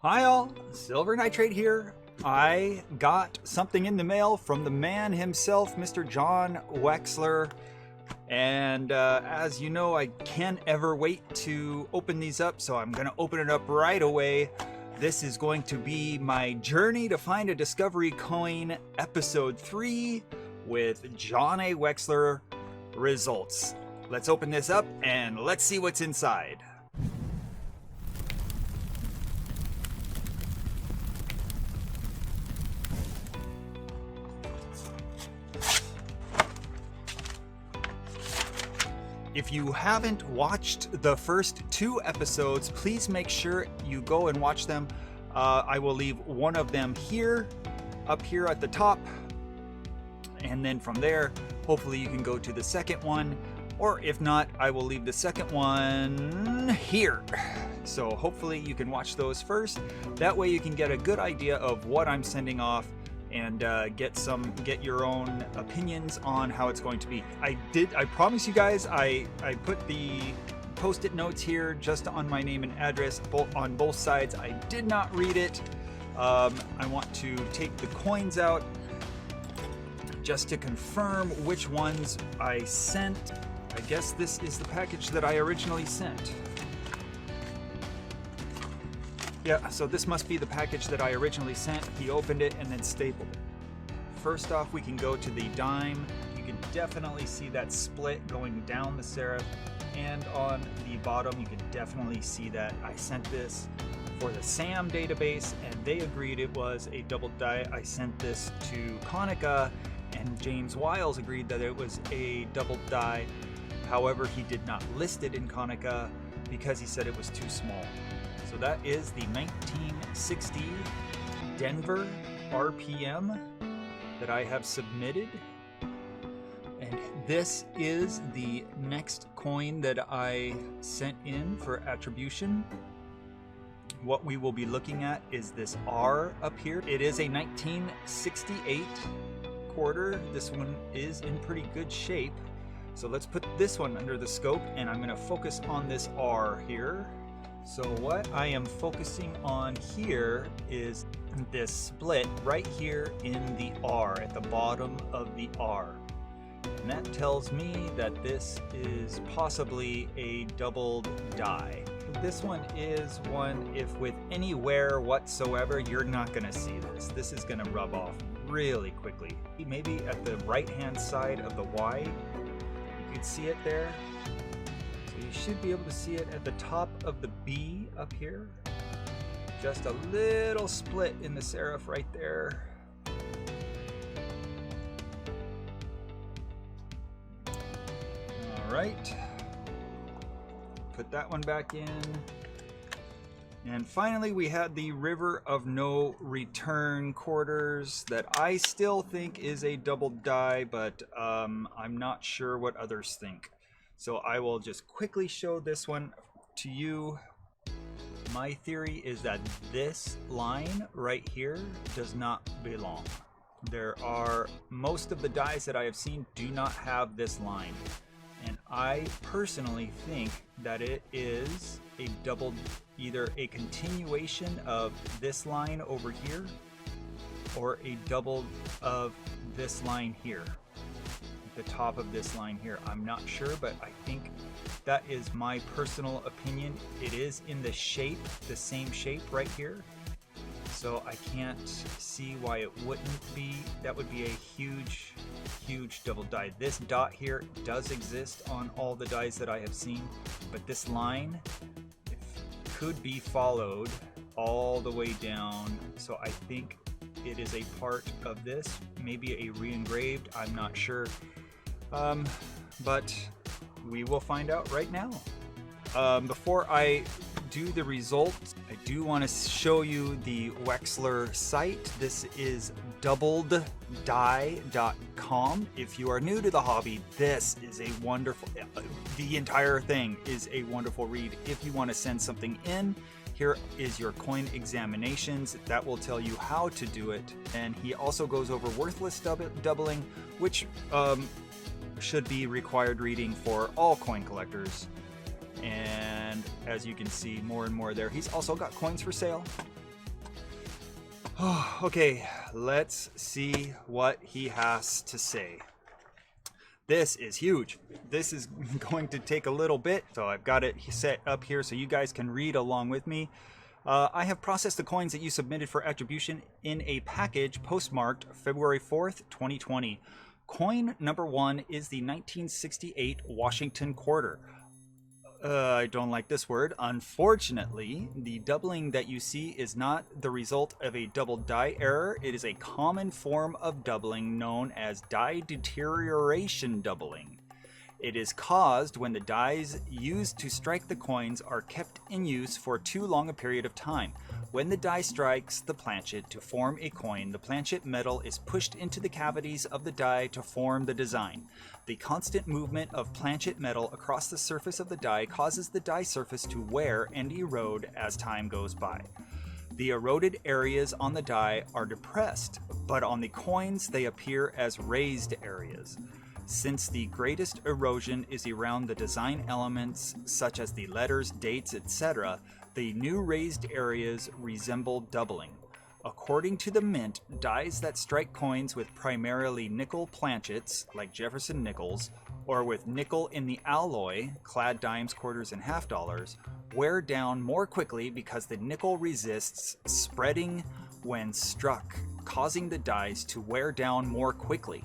Hi all, Silver Nitrate here. I got something in the mail from the man himself, Mr. John Wexler. And as you know, I can't ever wait to open these up, so I'm going to open it up right away. This is going to be my Journey to Find a Discovery Coin, Episode 3 with John A. Wexler results. Let's open this up and let's see what's inside. If you haven't watched the first 2 episodes, please make sure you go and watch them. I will leave one of them here, up here at the top. And then from there, hopefully you can go to the second one. Or if not, I will leave the second one here. So hopefully you can watch those first. That way you can get a good idea of what I'm sending off and get your own opinions on how it's going to be. I promise you guys, I put the post-it notes here just on my name and address on both sides. I did not read it. I want to take the coins out just to confirm which ones I sent. I guess this is the package that I originally sent. Yeah, so this must be the package that I originally sent. He opened it and then stapled it. First off, we can go to the dime. You can definitely see that split going down the serif, and on the bottom you can definitely see that I sent this for the SAM database and they agreed it was a double die. I sent this to Konica and James Wiles agreed that it was a double die. However, he did not list it in Konica because he said it was too small. So that is the 1960 Denver RPM that I have submitted. And this is the next coin that I sent in for attribution. What we will be looking at is this R up here. It is a 1968 quarter. This one is in pretty good shape. So let's put this one under the scope and I'm going to focus on this R here. So what I am focusing on here is this split right here in the R, at the bottom of the R. And that tells me that this is possibly a doubled die. This one is one, if with any wear whatsoever, you're not going to see this. This is going to rub off really quickly. Maybe at the right hand side of the Y, you could see it there. You should be able to see it at the top of the B up here. Just a little split in the serif right there. All right. Put that one back in. And finally, we had the River of No Return quarters that I still think is a double die, but I'm not sure what others think. So I will just quickly show this one to you. My theory is that this line right here does not belong. Most of the dies that I have seen do not have this line. And I personally think that it is a double, either a continuation of this line over here or a double of this line here. The top of this line here. I'm not sure, but I think that is my personal opinion. It is in the shape, the same shape right here. So I can't see why it wouldn't be. That would be a huge, huge double die. This dot here does exist on all the dies that I have seen, but this line could be followed all the way down. So I think it is a part of this, maybe a re-engraved, I'm not sure. But we will find out right now. Before I do the results, I do want to show you the Wexler site. This is doubleddie.com. If you are new to the hobby, this is a wonderful, the entire thing is a wonderful read. If you want to send something in, here is your coin examinations. That will tell you how to do it. And he also goes over worthless doubling, which should be required reading for all coin collectors. And as you can see more and more there, he's also got coins for sale. Okay, let's see what he has to say. This is huge. This is going to take a little bit, so I've got it set up here so you guys can read along with me. I have processed the coins that you submitted for attribution in a package postmarked February 4th, 2020. Coin number 1 is the 1968 Washington quarter. I don't like this word. Unfortunately, the doubling that you see is not the result of a double die error. It is a common form of doubling known as die deterioration doubling. It is caused when the dies used to strike the coins are kept in use for too long a period of time. When the die strikes the planchet to form a coin, the planchet metal is pushed into the cavities of the die to form the design. The constant movement of planchet metal across the surface of the die causes the die surface to wear and erode as time goes by. The eroded areas on the die are depressed, but on the coins they appear as raised areas. Since the greatest erosion is around the design elements such as the letters, dates, etc., the new raised areas resemble doubling. According to the Mint, dies that strike coins with primarily nickel planchets, like Jefferson nickels, or with nickel in the alloy, clad dimes, quarters, and half dollars, wear down more quickly because the nickel resists spreading when struck, causing the dies to wear down more quickly.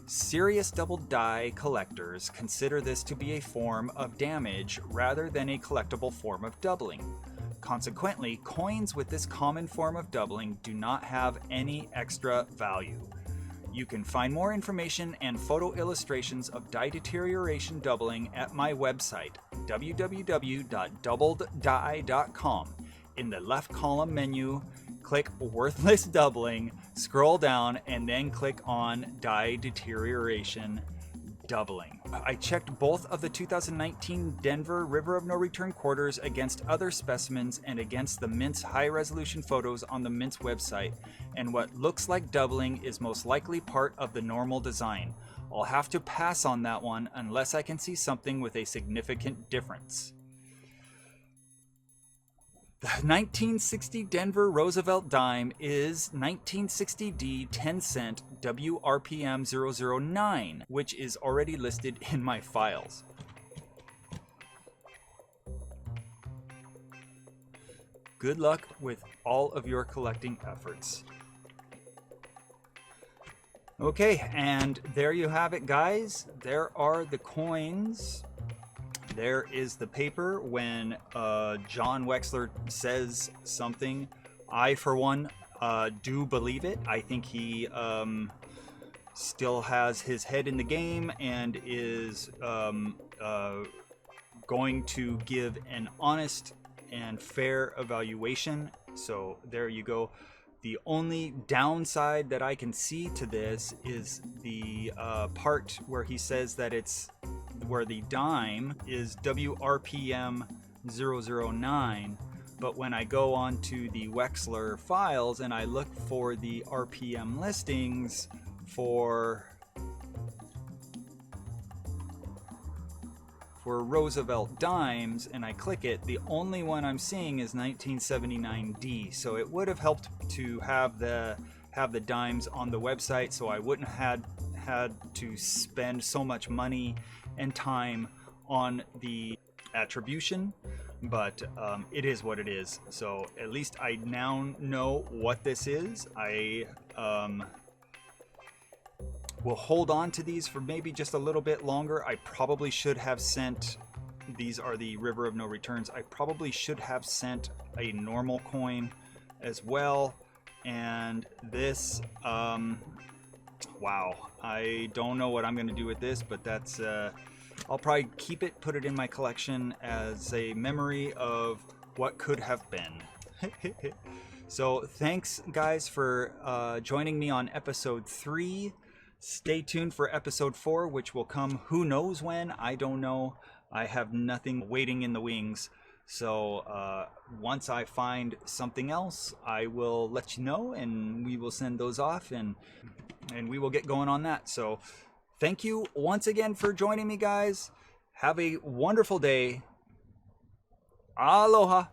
Serious double die collectors consider this to be a form of damage rather than a collectible form of doubling. Consequently, coins with this common form of doubling do not have any extra value. You can find more information and photo illustrations of die deterioration doubling at my website, www.doubleddie.com. In the left column menu, click Worthless Doubling, scroll down, and then click on Die Deterioration Doubling. I checked both of the 2019 Denver River of No Return quarters against other specimens and against the Mint's high-resolution photos on the Mint's website, and what looks like doubling is most likely part of the normal design. I'll have to pass on that one unless I can see something with a significant difference. The 1960 Denver Roosevelt dime is 1960D 10 cent WRPM 009, which is already listed in my files. Good luck with all of your collecting efforts. Okay, and there you have it, guys. There are the coins. There is the paper when John Wexler says something. I, for one, do believe it. I think he still has his head in the game and is going to give an honest and fair evaluation. So there you go. The only downside that I can see to this is the part where he says that it's where the dime is WRPM 009, but when I go onto the Wexler files and I look for the RPM listings for Roosevelt dimes and I click it, the only one I'm seeing is 1979D. So it would have helped to have the dimes on the website, so I wouldn't have had to spend so much money and time on the attribution, but it is what it is. So at least I now know what this is. I will hold on to these for maybe just a little bit longer. I probably should have sent, these are the River of No Returns, I probably should have sent a normal coin as well. And this, wow, I don't know what I'm going to do with this, but that's, I'll probably keep it, put it in my collection as a memory of what could have been. So thanks, guys, for joining me on episode 3. Stay tuned for episode 4, which will come who knows when. I don't know. I have nothing waiting in the wings. So once I find something else, I will let you know, and we will send those off, and we will get going on that. So thank you once again for joining me, guys. Have a wonderful day. Aloha.